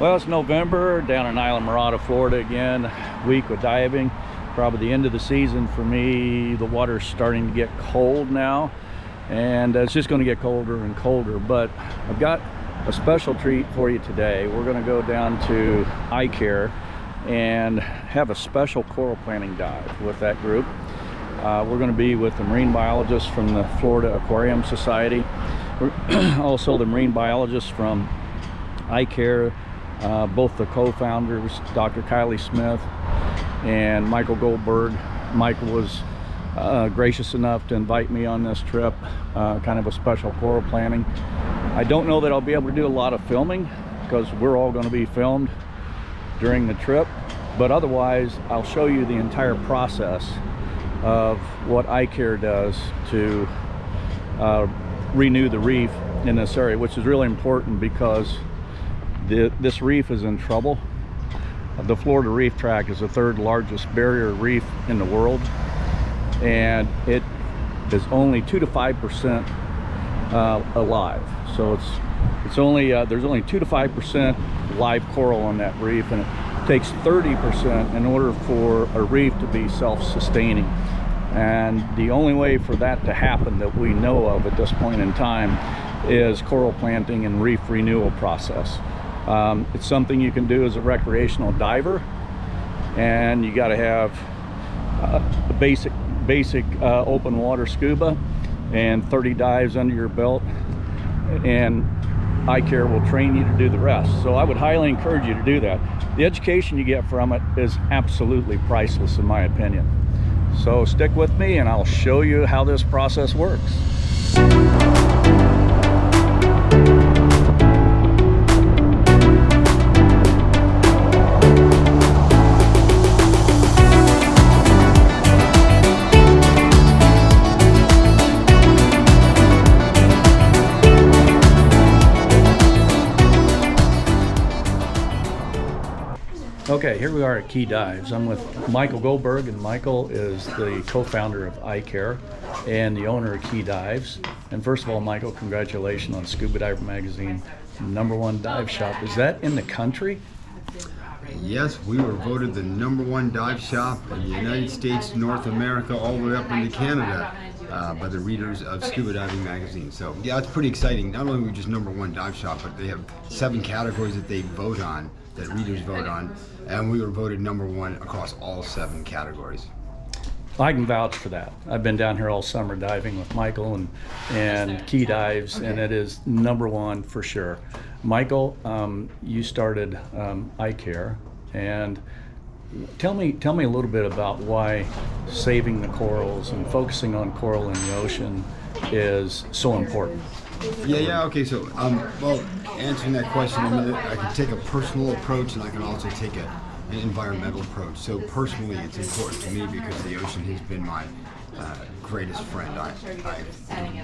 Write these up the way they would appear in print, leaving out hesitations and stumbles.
Well, it's November down in Isla Mirada, Florida again. Week with diving. Probably the end of the season for me. The water's starting to get cold now, and it's just going to get colder and colder. But I've got a special treat for you today. We're going to go down to I.CARE and have a special coral planting dive with that group. We're going to be with the Marine Biologists from the Florida Aquarium Society. We're also the Marine Biologists from I.CARE. Both the co-founders, Dr. Kylie Smith and Michael Goldberg. Michael was gracious enough to invite me on this trip, kind of a special coral planting. I don't know that I'll be able to do a lot of filming because we're all going to be filmed during the trip, but otherwise I'll show you the entire process of what I.CARE does to renew the reef in this area, which is really important because this reef is in trouble. The Florida Reef Tract is the third largest barrier reef in the world, and it is only 2 to 5% alive. So it's only there's only 2 to 5% live coral on that reef, and it takes 30% in order for a reef to be self-sustaining. And the only way for that to happen that we know of at this point in time is coral planting and reef renewal process. It's something you can do as a recreational diver, and you got to have a basic open water scuba and 30 dives under your belt, and I.CARE will train you to do the rest. So I would highly encourage you to do that. The education you get from it is absolutely priceless in my opinion. So stick with me and I'll show you how this process works. Okay, here we are at Key Dives. I'm with Michael Goldberg, and Michael is the co-founder of I.CARE and the owner of Key Dives. And first of all, Michael, congratulations on Scuba Diver Magazine #1 dive shop. Is that in the country? Yes, we were voted the #1 dive shop in the United States, North America, all the way up into Canada by the readers of Scuba Diving Magazine. So yeah, it's pretty exciting. Not only are we just #1 dive shop, but they have 7 categories that they vote on, that readers vote on, and we were voted #1 across all 7 categories. I can vouch for that. I've been down here all summer diving with Michael and Key Dives, and it is #1 for sure. Michael, you started I.CARE, and tell me a little bit about why saving the corals and focusing on coral in the ocean is so important. Yeah, okay, so, well, answering that question, I can take a personal approach and I can also take an environmental approach. So personally, it's important to me because the ocean has been my greatest friend. I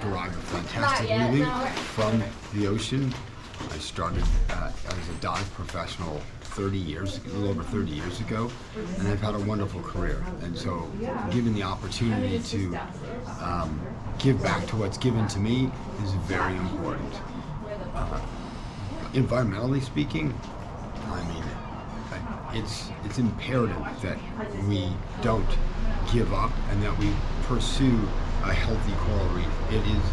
derive a fantastic living from the ocean. I started as a dive professional a little over 30 years ago, and I've had a wonderful career. And so given the opportunity to give back to what's given to me is very important. Environmentally speaking, I mean, it's imperative that we don't give up and that we pursue a healthy coral reef. It is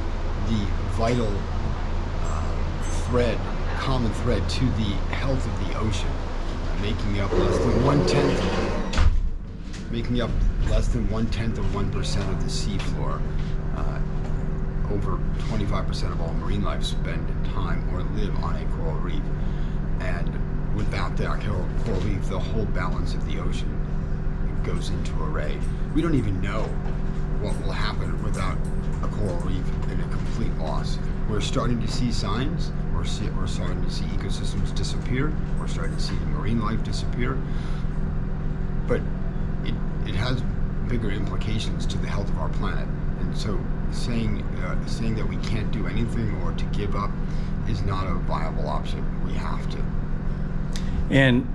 the vital common thread to the health of the ocean, making up less than 1/10 of 1% of the seafloor. Over 25% of all marine life spend time or live on a coral reef, and without that coral reef, the whole balance of the ocean goes into array. We don't even know what will happen without a coral reef and a complete loss. We're starting to see signs. We're starting to see ecosystems disappear. We're starting to see marine life disappear. But it has bigger implications to the health of our planet. And so saying that we can't do anything or to give up is not a viable option. We have to. And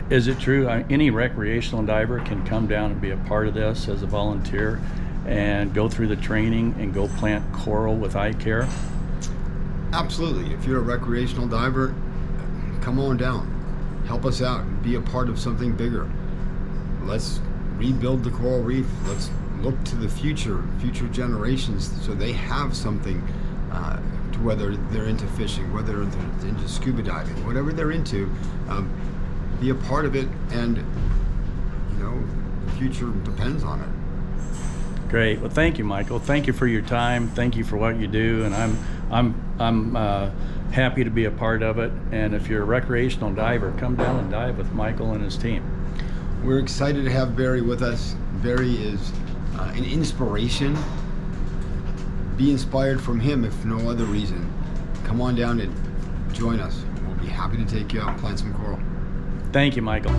is it true any recreational diver can come down and be a part of this as a volunteer and go through the training and go plant coral with I.CARE? Absolutely. If you're a recreational diver, come on down. Help us out and be a part of something bigger. Let's rebuild the coral reef. Let's look to the future generations, so they have something, to whether they're into fishing, whether they're into scuba diving, whatever they're into, be a part of it, and the future depends on it. Great. Well, thank you, Michael. Thank you for your time. Thank you for what you do, and I'm happy to be a part of it. And if you're a recreational diver, come down and dive with Michael and his team. We're excited to have Barry with us. Barry is an inspiration. Be inspired from him, if no other reason. Come on down and join us. We'll be happy to take you out and plant some coral. Thank you, Michael.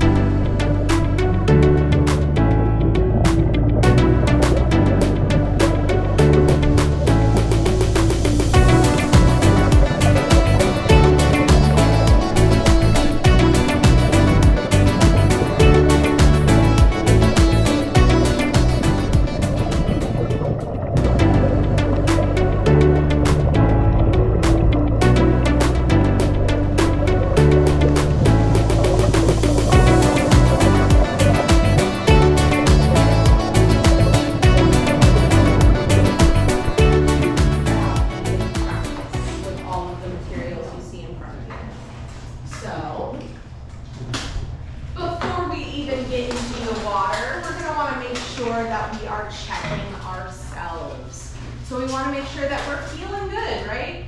That we are checking ourselves. So we want to make sure that we're feeling good, right?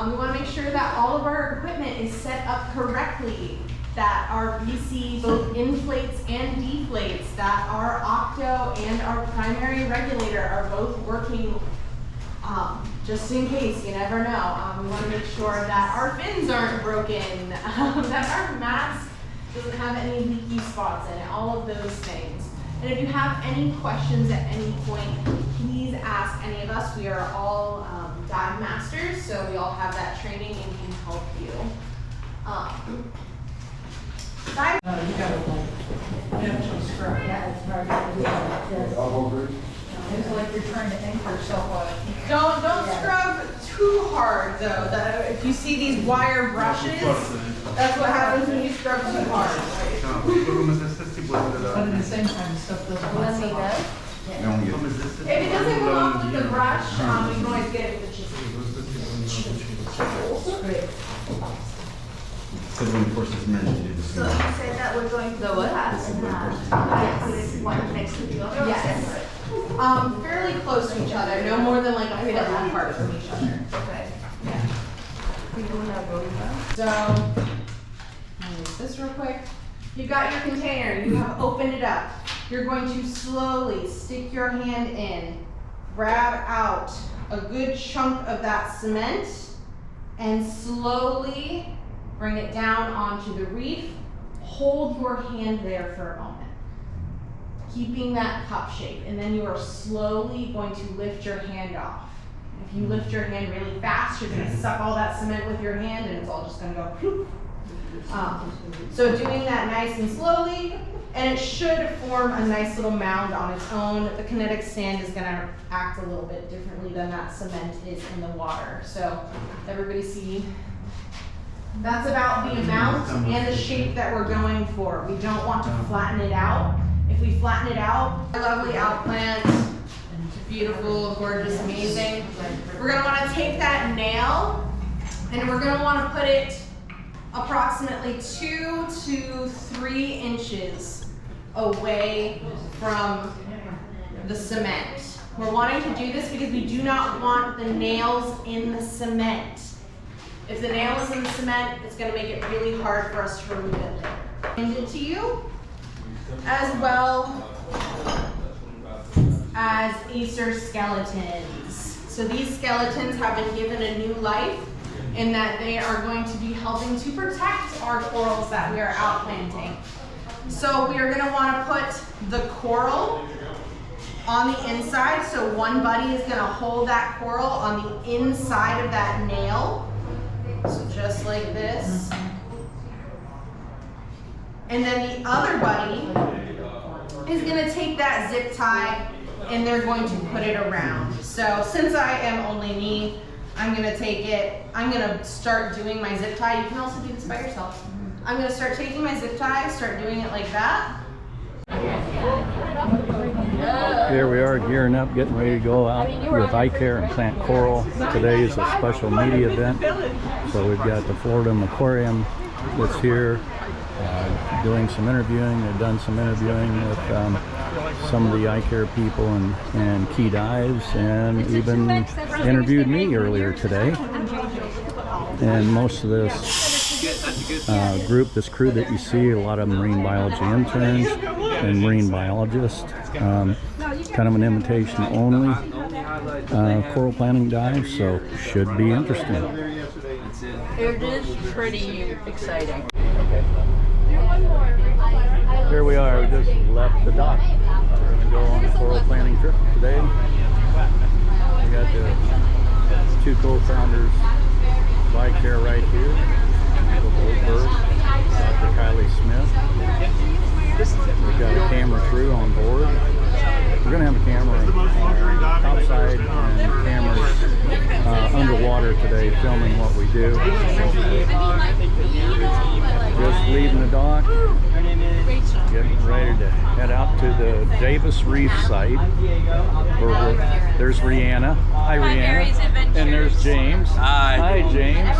We want to make sure that all of our equipment is set up correctly, that our BC both inflates and deflates, that our octo and our primary regulator are both working, just in case, you never know. We want to make sure that our fins aren't broken, that our mask doesn't have any leaky spots in it, all of those things. And if you have any questions at any point, please ask any of us. We are all dive masters, so we all have that training and can help you. Dive. You gotta scrub. Yeah, it's hard to do like this. It's like you're trying to anchor yourself on. Don't scrub too hard though. If you see these wire brushes, that's what happens when you scrub too hard. But at the same time, stuff doesn't want to If it doesn't come off with the brush, you can always get it with the chisel. So when the course is meant to do So you said that we're going to the pass and put it one next to the other? Yes. Fairly close to each other, no more than like a foot apart from each other. Okay. Yeah. So, let me use this real quick. You've got your container, you have opened it up. You're going to slowly stick your hand in, grab out a good chunk of that cement, and slowly bring it down onto the reef. Hold your hand there for a moment, keeping that cup shape, and then you are slowly going to lift your hand off. If you lift your hand really fast, you're going to suck all that cement with your hand, and it's all just going to go poof. So doing that nice and slowly, and it should form a nice little mound on its own. The kinetic sand is going to act a little bit differently than that cement is in the water. So everybody see? That's about the amount and the shape that we're going for. We don't want to flatten it out. If we flatten it out, our lovely out plant, beautiful, gorgeous, amazing. We're going to want to take that nail and we're going to want to put it approximately 2 to 3 inches away from the cement. We're wanting to do this because we do not want the nails in the cement. If the nail is in the cement, it's going to make it really hard for us to remove it later. Hand it to you, as well as I.CARE skeletons. So these skeletons have been given a new life in that they are going to be helping to protect our corals that we are outplanting. So we are going to want to put the coral on the inside. So one buddy is going to hold that coral on the inside of that nail. So just like this. And then the other buddy is going to take that zip tie and they're going to put it around. So since I am only me, I'm gonna take it, I'm gonna start doing my zip tie. You can also do this by yourself. I'm gonna start taking my zip tie, start doing it like that. Here we are gearing up, getting ready to go out with I.CARE and plant coral. Today is a special media event. So we've got the Florida Aquarium that's here doing some interviewing. They've done some interviewing with some of the I.CARE people and key dives, and even interviewed me earlier today. And most of this group, this crew that you see, a lot of marine biology interns and marine biologists, kind of an invitation only coral planting dive, so should be interesting. It is pretty exciting. Here we are, we just left the dock. We're going to go on a coral planting trip today. We got the two co-founders of I.CARE right here, Michael Goldberg, Dr. Kylie Smith. We've got a camera crew on board. We're going to have a camera outside and cameras underwater today filming what we do. Just leaving the dock, getting ready to head out to the Davis Reef site. There's Rihanna. Hi, Rihanna. And there's James. Hi, James.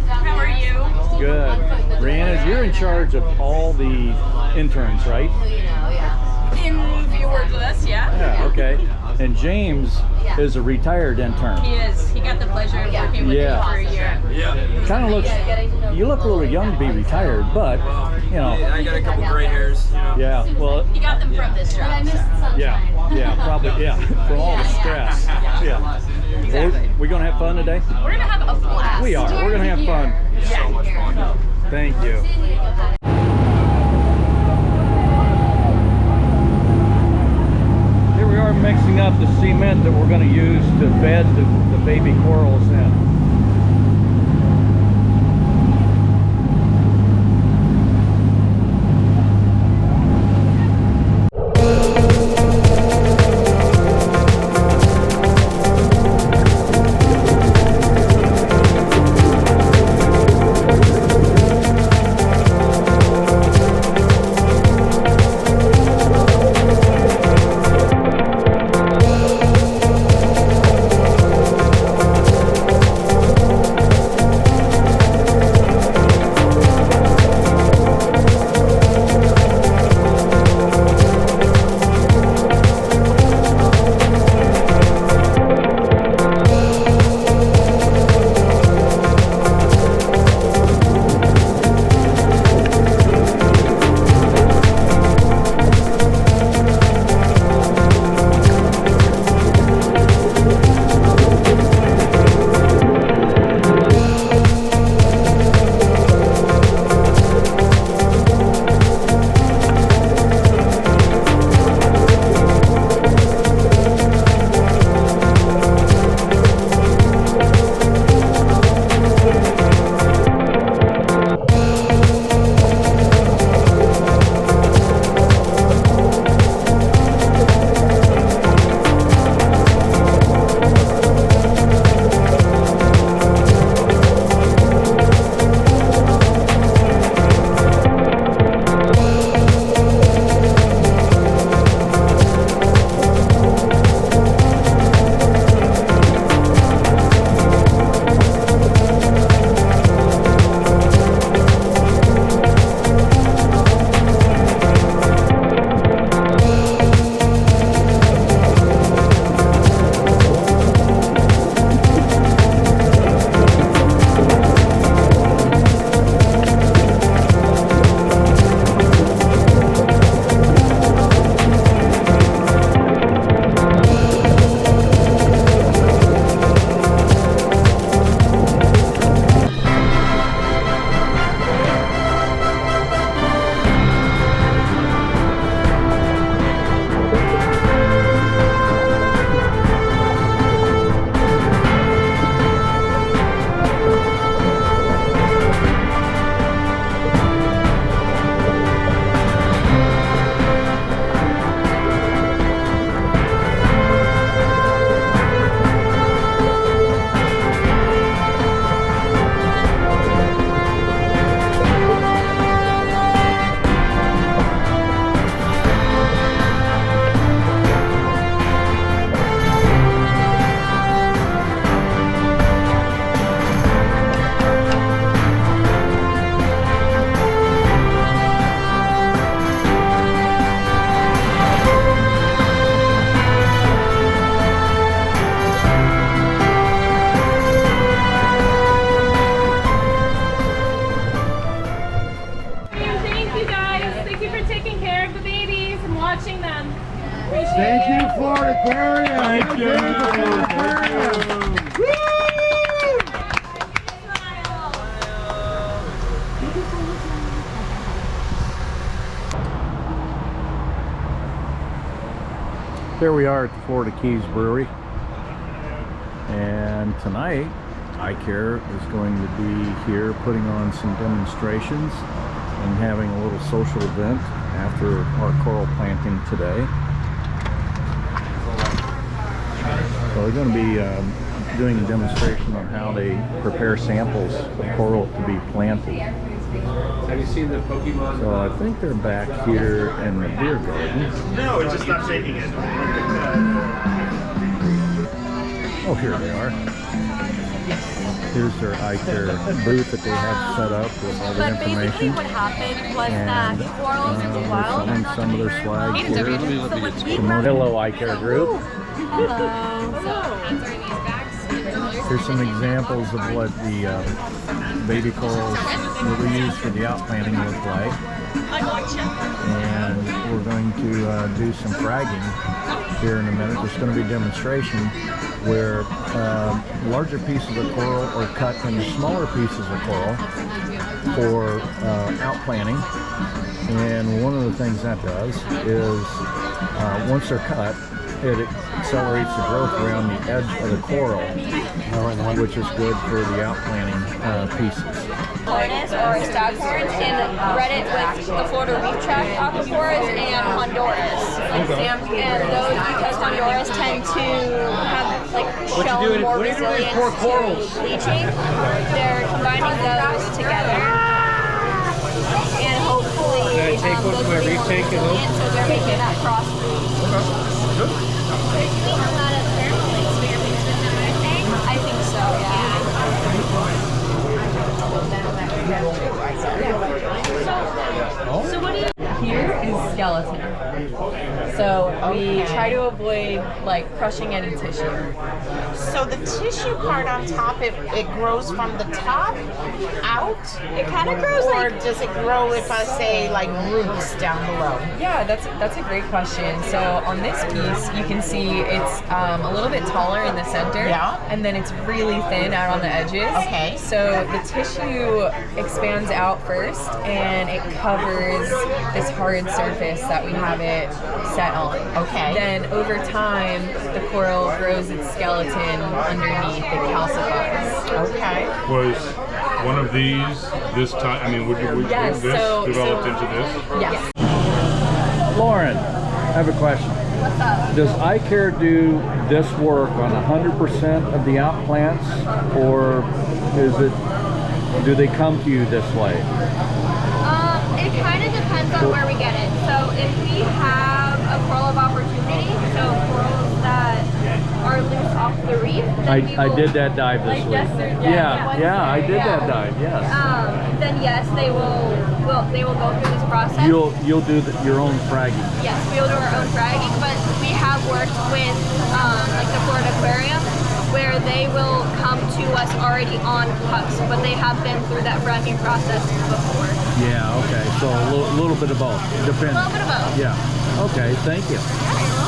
How are you? Good. Rihanna, you're in charge of all the interns, right? In few words with us, yeah. Yeah, okay. And James is a retired intern. He is. He got the pleasure of working with me for a year. Yeah. Kind of looks, you look a little young to be retired, but, you know. I got a couple gray hairs, you know. Yeah, well. He got them from this job. Yeah, probably, yeah, from all the stress. Yeah. Exactly. We're going to have fun today? We're going to have a blast. We are. We're going to have fun. So much fun. Thank you. Here we are mixing up the cement that we're going to use to bed the baby corals in. Aquarium! Thank you. There we are at the Florida Keys Brewery, and tonight I.CARE is going to be here putting on some demonstrations and having a little social event after our coral planting today. So they're going to be doing a demonstration on how they prepare samples of coral to be planted. Have you seen the Pokemon? So I think they're back here in the beer garden. No, it's just not taking it. Oh, here they are. Here's their I.CARE booth that they have set up with all the But basically information. what happened was And that corals in the they're wild selling are not some of their doing swag very here. well. So when we Hello, I.CARE group. Hello. Here's some examples of what the baby corals that we use for the outplanting look like. And we're going to do some fragging here in a minute. There's going to be a demonstration where larger pieces of coral are cut into smaller pieces of coral for outplanting. And one of the things that does is once they're cut, it accelerates the growth around the edge of the coral, which is good for the outplanting pieces. Hornets or staghorns and bred it with the Florida Reef Tract aquaporas and Honduras. And those, because Honduras tend to have like shell more resilience to bleaching, they're combining those together. And hopefully those will be more resilient, so they're making that crossbreed. I think so, yeah. So what do you... Here is skeleton. So we try to avoid like crushing any tissue. So the tissue part on top, it grows from the top out? It kind of grows Or like... does it grow, if I say, like roots down below? Yeah, that's a great question. So on this piece, you can see it's a little bit taller in the center, Yeah. and then it's really thin out on the edges. Okay. So the tissue expands out first, and it covers this hard surface that we have it set on. Okay. Then over time, the coral grows its skeleton underneath. It calcifies. Okay. Was one of these this time? I mean, would Yes, this so- developed so- into this? Yes. Lauren, I have a question. What's up? Does I.CARE do this work on 100% of the outplants, or do they come to you this way? It kind of depends on where we get it. So if we have a coral of opportunity, so corals that are loose off the reef, then we I will, did that dive this like week. yesterday. Yeah, I did that dive. Yes. Then yes, they will go through this process. You'll do your own fragging. Yes, we'll do our own fragging, but we have worked with like the Florida Aquarium, where they will come to us already on cups, but they have been through that fragging process before. Yeah. Okay. So a little bit of both. Depends. A little bit of both. Yeah. Okay. Thank you. Yeah, you're